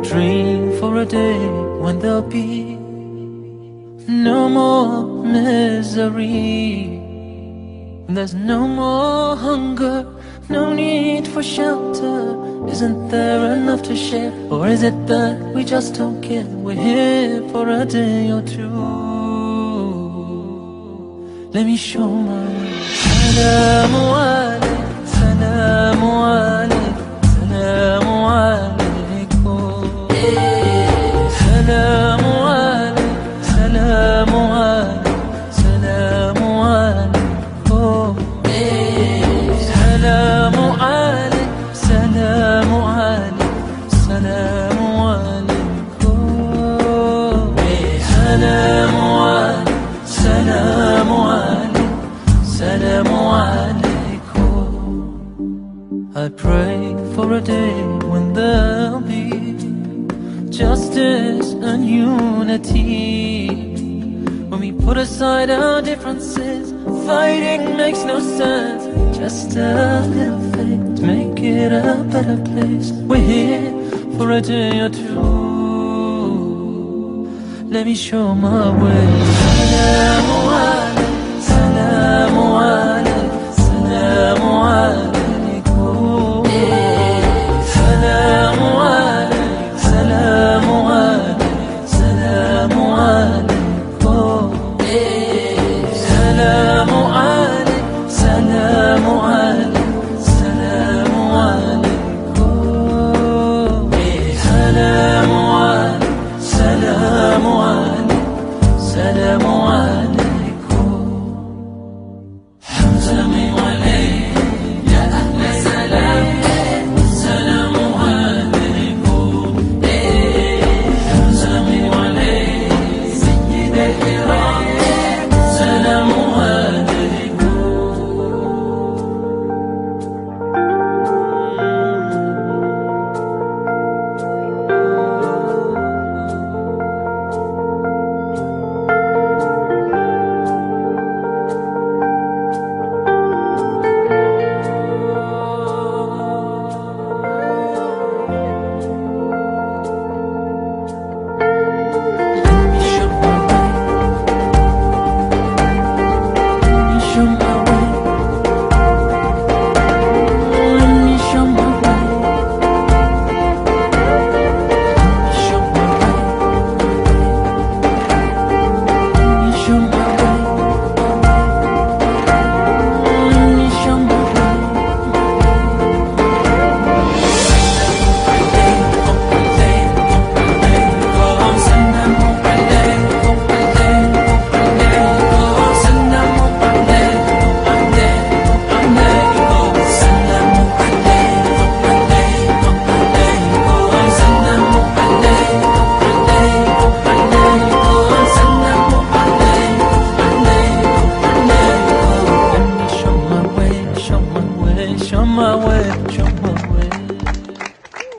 dream for a day when there'll be no more misery. There's no more hunger, no need for shelter. Isn't there enough to share? Or is it that we just don't care? We're here for a day or two. Let me show my way. Salamu alaikum, salamu alaikum, salamu alaikum. Salamu alaikum, salamu alaikum, salamu alaikum. Salamu alaikum, salamu alaikum, salamu alaikum. Salamu alaikum, salamu alaikum, salamu alaikum. I pray for a day when there'll be justice and unity. When we put aside our differences, fighting makes no sense. Just a little faith to make it a better place. We're here for a day or two. Let me show my way.